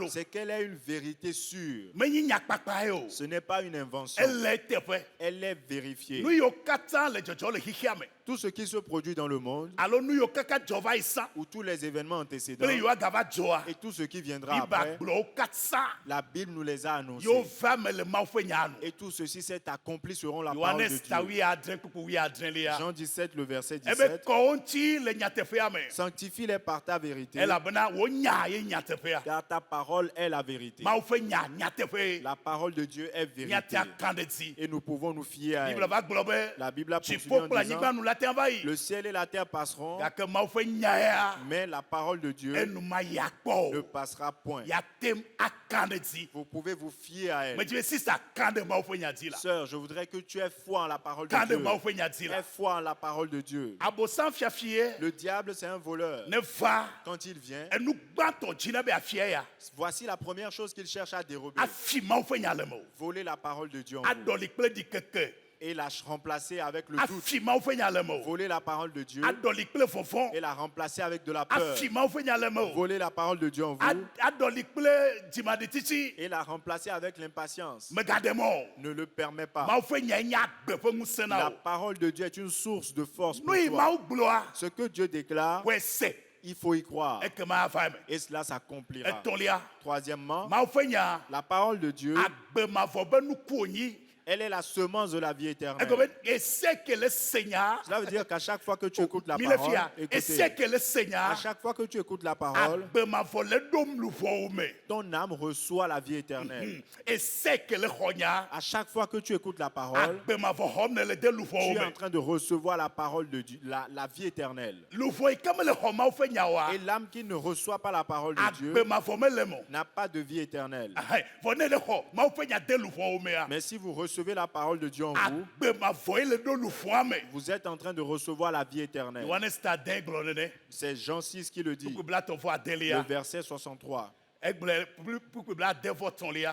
[SPEAKER 2] c'est qu'elle est une vérité sûre. Ce n'est pas une invention. Elle est vérifiée. Tout ce qui se produit dans le monde, ou tous les événements antécédents, et tout ce qui viendra après, la Bible nous les a annoncés. Et tout ceci s'est accompli selon la parole de Dieu. Jean 17, le verset 17. Sanctifie-les par ta vérité, car ta parole est la vérité. La parole de Dieu est vérité. Et nous pouvons nous fier à elle. La Bible a poursuivi en disant, le ciel et la terre passeront, mais la parole de Dieu ne passera point. Vous pouvez vous fier à elle. Sœur, je voudrais que tu aies foi en la parole de Dieu. Aie foi en la parole de Dieu. Le diable, c'est un voleur. Quand il vient, voici la première chose qu'il cherche à dérober. Voler la parole de Dieu en vous. Et la remplacer avec le doute. Voler la parole de Dieu. Et la remplacer avec de la peur. Voler la parole de Dieu en vous. Et la remplacer avec l'impatience. Ne le permet pas. La parole de Dieu est une source de force pour toi. Ce que Dieu déclare, il faut y croire. Et cela s'accomplira. Troisièmement, la parole de Dieu, elle est la semence de la vie éternelle. Cela veut dire qu'à chaque fois que tu écoutes la parole, à chaque fois que tu écoutes la parole, ton âme reçoit la vie éternelle. À chaque fois que tu écoutes la parole, tu es en train de recevoir la parole de Dieu, la vie éternelle. Et l'âme qui ne reçoit pas la parole de Dieu n'a pas de vie éternelle. Mais si vous recevez la parole de Dieu en vous, vous êtes en train de recevoir la vie éternelle. C'est Jean 6 qui le dit. Le verset 63.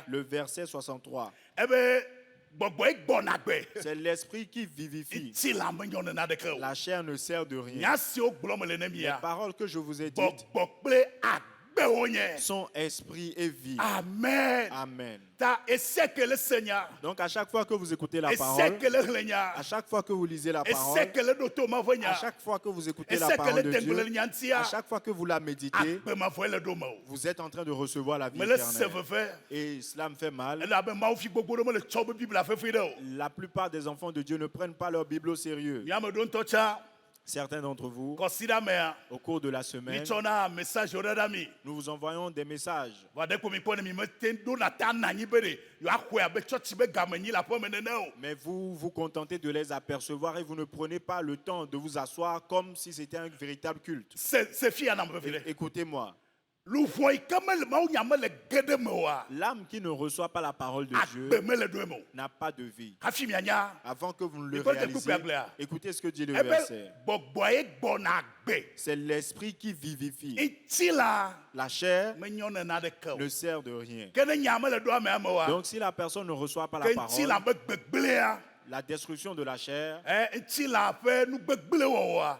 [SPEAKER 2] Le verset 63. C'est l'esprit qui vivifie. La chair ne sert de rien. Les paroles que je vous ai dites sont esprit et vie.
[SPEAKER 8] Amen.
[SPEAKER 2] Amen.
[SPEAKER 8] Donc
[SPEAKER 2] à chaque fois que vous écoutez la parole, à chaque fois que vous lisez la parole, à chaque fois que vous écoutez la parole de Dieu, à chaque fois que vous la méditez, vous êtes en train de recevoir la vie éternelle. Et cela me fait mal. La plupart des enfants de Dieu ne prennent pas leur Bible au sérieux. Certains d'entre vous, au cours de la semaine, nous vous envoyons des messages. Mais vous vous contentez de les apercevoir et vous ne prenez pas le temps de vous asseoir comme si c'était un véritable culte. Écoutez-moi. L'âme qui ne reçoit pas la parole de Dieu n'a pas de vie. Avant que vous ne le réalisiez, écoutez ce que dit le verset. C'est l'esprit qui vivifie. La chair ne sert de rien. Donc si la personne ne reçoit pas la parole, la destruction de la chair,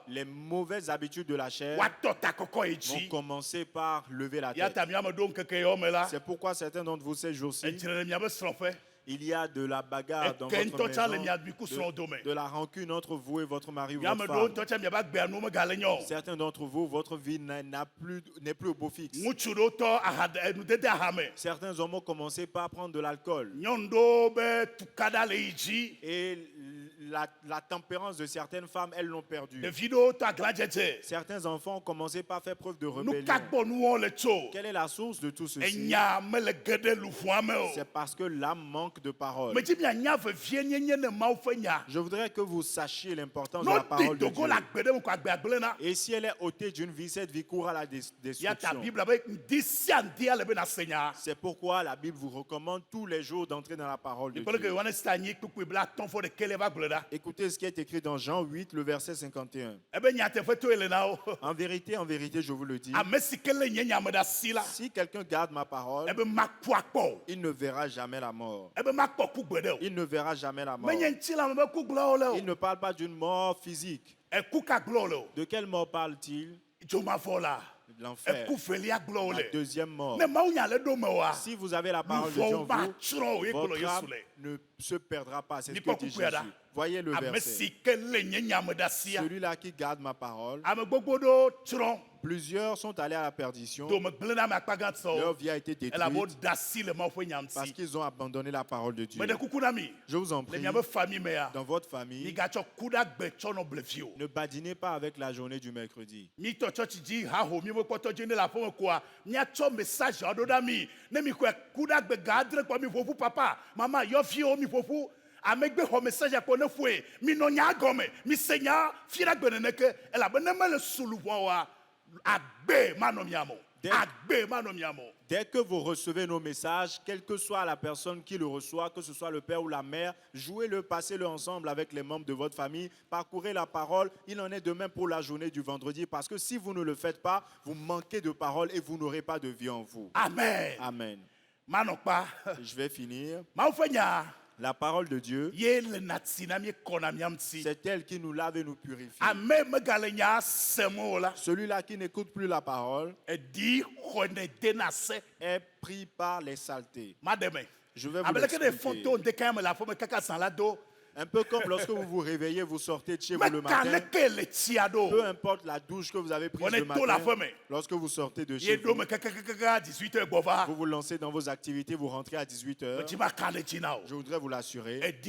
[SPEAKER 2] les mauvaises habitudes de la chair vont commencer par lever la tête. C'est pourquoi certains d'entre vous ces jours-ci, il y a de la bagarre dans votre maison, de la rancune entre vous et votre mari ou votre femme. Certains d'entre vous, votre vie n'est plus au beau fixe. Certains hommes ont commencé par prendre de l'alcool. Et
[SPEAKER 9] la tempérance de certaines femmes, elles l'ont perdu. Certains enfants ont commencé par faire preuve de rébellion. Quelle est la source de tout ceci? C'est parce que l'âme manque de parole. Je voudrais que vous sachiez l'importance de la parole de Dieu. Et si elle est ôtée d'une vie, cette vie court à la destruction. C'est pourquoi la Bible vous recommande tous les jours d'entrer dans la parole de Dieu. Écoutez ce qui est écrit dans Jean 8, le verset 51. En vérité, je vous le dis, si quelqu'un garde ma parole, il ne verra jamais la mort. Il ne verra jamais la mort. Il ne parle pas d'une mort physique. De quelle mort parle-t-il? L'enfer, la deuxième mort. Si vous avez la parole de Dieu en vous, votre âme ne se perdra pas. C'est ce que dit Jésus. Voyez le verset. Celui-là qui garde ma parole, plusieurs sont allés à la perdition. Leur vie a été détruite parce qu'ils ont abandonné la parole de Dieu. Je vous en prie, dans votre famille, ne badinez pas avec la journée du mercredi.
[SPEAKER 8] Amegbe ho message ko ne fue mi no nya gome mi senya fira gbeneneke ela benema le suluwa wa agbe manomiamo agbe manomiamo.
[SPEAKER 9] Dès que vous recevez nos messages, quelle que soit la personne qui le reçoit, que ce soit le père ou la mère, jouez-le, passez-le ensemble avec les membres de votre famille, parcourez la parole. Il en est de même pour la journée du vendredi, parce que si vous ne le faites pas, vous manquez de parole et vous n'aurez pas de vie en vous.
[SPEAKER 8] Amen.
[SPEAKER 9] Amen.
[SPEAKER 8] Manokpa.
[SPEAKER 9] Je vais finir.
[SPEAKER 8] Maufenya.
[SPEAKER 9] La parole de Dieu, c'est elle qui nous lave et nous purifie. Celui-là qui n'écoute plus la parole est pris par les saletés. Je vais vous l'expliquer. Un peu comme lorsque vous vous réveillez, vous sortez de chez vous le matin. Peu importe la douche que vous avez prise le matin, lorsque vous sortez de chez vous, vous vous lancez dans vos activités, vous rentrez à 18h. Je voudrais vous l'assurer.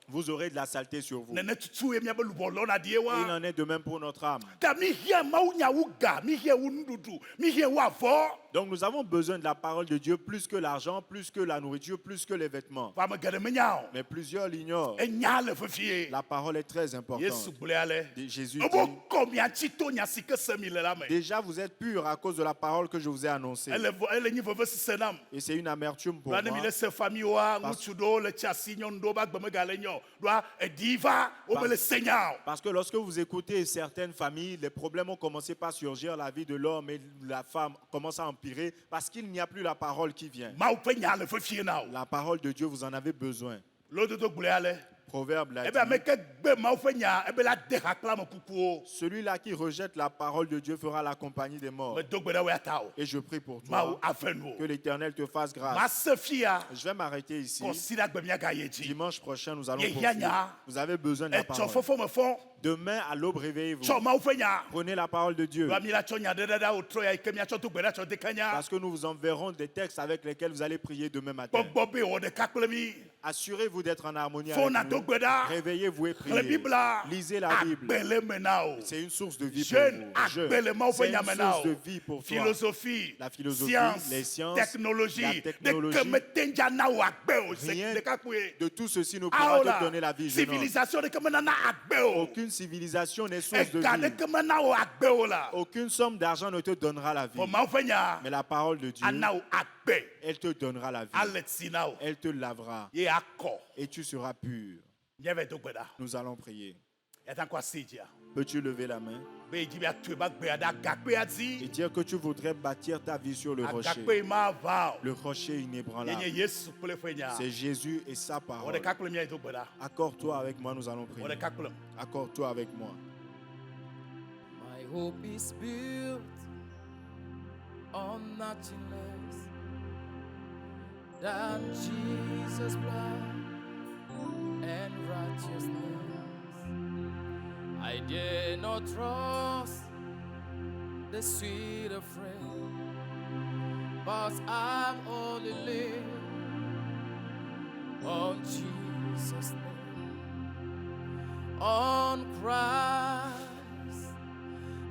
[SPEAKER 9] Vous aurez de la saleté sur vous. Il en est de même pour notre âme. Donc nous avons besoin de la parole de Dieu plus que l'argent, plus que la nourriture, plus que les vêtements. Mais plusieurs l'ignorent. La parole est très importante. Jésus dit, déjà vous êtes purs à cause de la parole que je vous ai annoncée. Et c'est une amertume pour moi. Parce que lorsque vous écoutez certaines familles, les problèmes ont commencé par surgir. La vie de l'homme et de la femme commence à empirer parce qu'il n'y a plus la parole qui vient. La parole de Dieu, vous en avez besoin. Proverbe l'a dit. Celui-là qui rejette la parole de Dieu fera la compagnie des morts. Et je prie pour toi que l'Éternel te fasse grâce. Je vais m'arrêter ici. Dimanche prochain, nous allons poursuivre. Vous avez besoin de la parole. Demain, à l'aube, réveillez-vous. Prenez la parole de Dieu. Parce que nous vous enverrons des textes avec lesquels vous allez prier demain matin. Assurez-vous d'être en harmonie avec nous. Réveillez-vous et priez. Lisez la Bible. C'est une source de vie pour vous. C'est une source de vie pour toi. La philosophie, les sciences, la technologie. Rien de tout ceci ne pourra te donner la vie, jeune homme. Aucune civilisation n'est source de vie. Aucune somme d'argent ne te donnera la vie. Mais la parole de Dieu, elle te donnera la vie. Elle te lavera. Et tu seras pur. Nous allons prier. Peux-tu lever la main et dire que tu voudrais bâtir ta vie sur le rocher? Le rocher inébranlable. C'est Jésus et sa parole. Accorde-toi avec moi, nous allons prier. Accorde-toi avec moi.
[SPEAKER 6] My hope is built on nothing less than Jesus' blood and righteousness. I dare not trust the sweet friend, but I'm only live on Jesus' name. On Christ,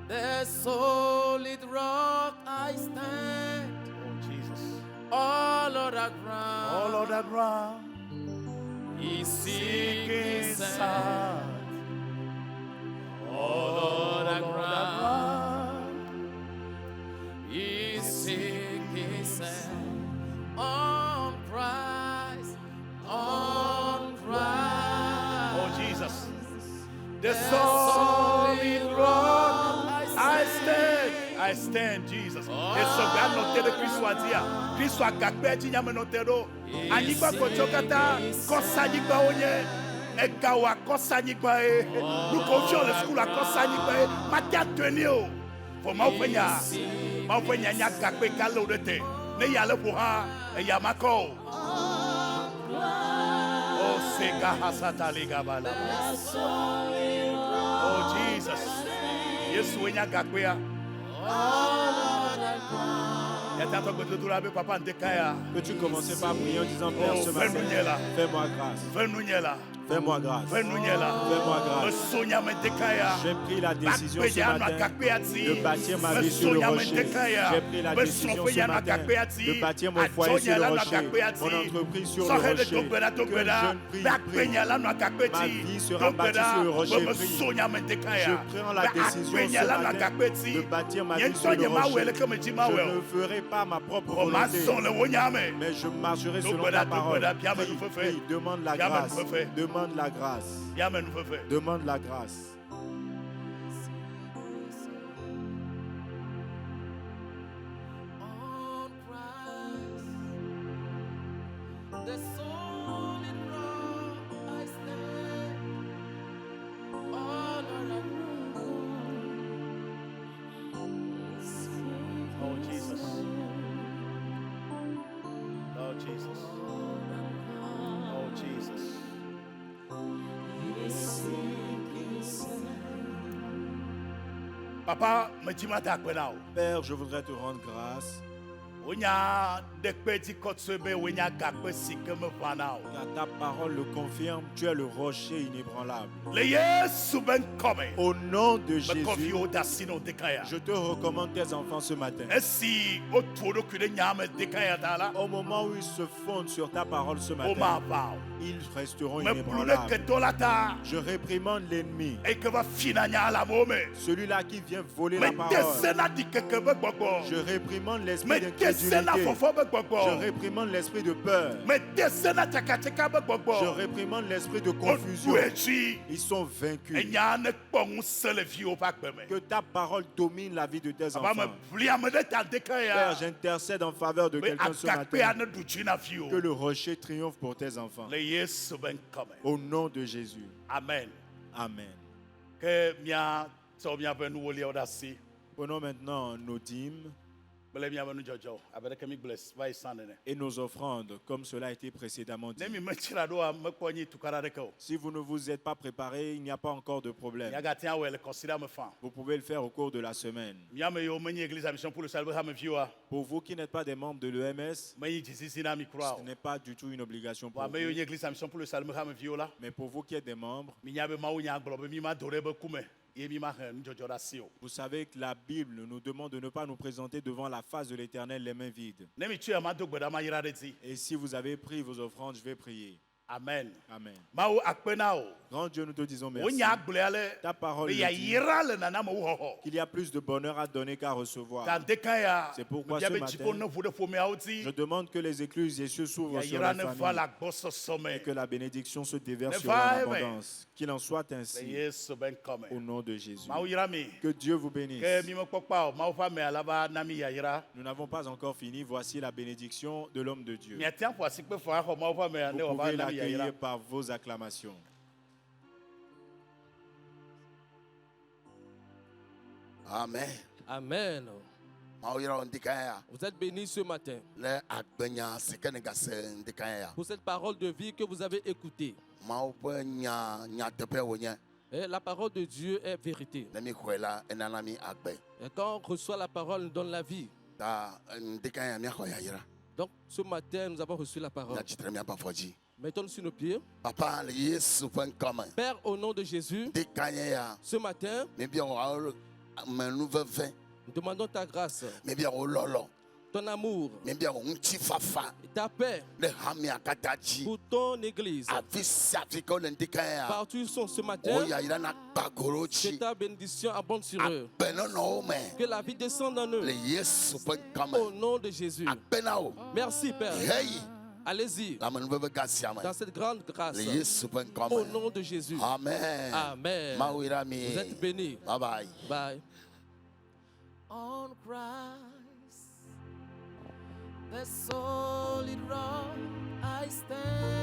[SPEAKER 6] the solid rock I stand.
[SPEAKER 8] Oh Jesus.
[SPEAKER 6] All other ground.
[SPEAKER 8] All other ground
[SPEAKER 6] is sinking sand. All other ground is sinking sand. On Christ, on Christ.
[SPEAKER 8] Oh Jesus. The solid rock I stand. I stand, Jesus. Et so God noté de Christ soit dia. Christ soit gagbe ti nyame noté do. Anyigba ko chokata ko sanyigba onye. E gawa ko sanyigba e. Nous confions le school à ko sanyigba e. Matia tenir o. For ma ofenya nya gagbe kalo de te. Ne ya le buha e ya mako. Oh sega hasata liga bala. Oh Jesus. Yesu enya gagbe ya.
[SPEAKER 3] Que tu commençais par prier en disant Père ce matin, fais-moi grâce. Fais-moi grâce. Fais-moi grâce. J'ai pris la décision ce matin de bâtir ma vie sur le rocher. J'ai pris la décision ce matin de bâtir mon foyer sur le rocher, mon entreprise sur le rocher. Que je ne prie, ma vie sera bâtie sur le rocher. Je prends la décision ce matin de bâtir ma vie sur le rocher. Je ne ferai pas ma propre volonté, mais je marcherai selon ta parole. Prie, demande la grâce. Demande la grâce. Demande la grâce.
[SPEAKER 8] Papa,
[SPEAKER 3] Père, je voudrais te rendre grâce.
[SPEAKER 8] Car ta
[SPEAKER 3] parole le confirme, tu es le rocher inébranlable. Au nom de Jésus, je te recommande tes enfants ce matin. Au moment où ils se fondent sur ta parole ce matin, ils resteront inébranlables. Je réprimande l'ennemi, celui-là qui vient voler la parole. Je réprimande l'esprit d'incrédulité. Je réprimande l'esprit de peur. Je réprimande l'esprit de confusion. Ils sont vaincus. Que ta parole domine la vie de tes enfants. Père, j'intercède en faveur de quelqu'un ce matin. Que le rocher triomphe pour tes enfants. Au nom de Jésus.
[SPEAKER 8] Amen.
[SPEAKER 3] Amen. Prenons maintenant nos dîmes et nos offrandes, comme cela a été précédemment dit. Si vous ne vous êtes pas préparé, il n'y a pas encore de problème. Vous pouvez le faire au cours de la semaine. Pour vous qui n'êtes pas des membres de l'EMS, ce n'est pas du tout une obligation pour vous. Mais pour vous qui êtes des membres, vous savez que la Bible nous demande de ne pas nous présenter devant la face de l'Éternel les mains vides. Et si vous avez pris vos offrandes, je vais prier.
[SPEAKER 8] Amen.
[SPEAKER 3] Amen.
[SPEAKER 8] Grand
[SPEAKER 3] Dieu, nous te disons merci. Ta parole dit qu'il y a plus de bonheur à donner qu'à recevoir. C'est pourquoi ce matin, je demande que les écluses des cieux s'ouvrent sur la famille et que la bénédiction se déverse sur l'abondance. Qu'il en soit ainsi au nom de Jésus. Que Dieu vous bénisse. Nous n'avons pas encore fini. Voici la bénédiction de l'homme de Dieu. Vous pouvez l'accueillir par vos acclamations.
[SPEAKER 10] Amen.
[SPEAKER 6] Amen. Vous êtes bénis ce matin pour cette parole de vie que vous avez écoutée. Et la parole de Dieu est vérité. Et quand on reçoit la parole, on donne la vie. Donc ce matin, nous avons reçu la parole.
[SPEAKER 7] Mettons-nous sur nos pieds.
[SPEAKER 10] Papa,
[SPEAKER 7] Père, au nom de Jésus, ce matin, nous demandons ta grâce, ton amour, ta paix pour ton église. Partout ils sont ce matin, que ta bénédiction abonde sur eux. Que la vie descende en eux. Au nom de Jésus. Merci Père. Allez-y dans cette grande grâce. Au nom de Jésus.
[SPEAKER 10] Amen.
[SPEAKER 7] Amen. Vous êtes bénis.
[SPEAKER 10] Bye bye.
[SPEAKER 7] Bye.
[SPEAKER 11] On Christ, the solid rock I stand.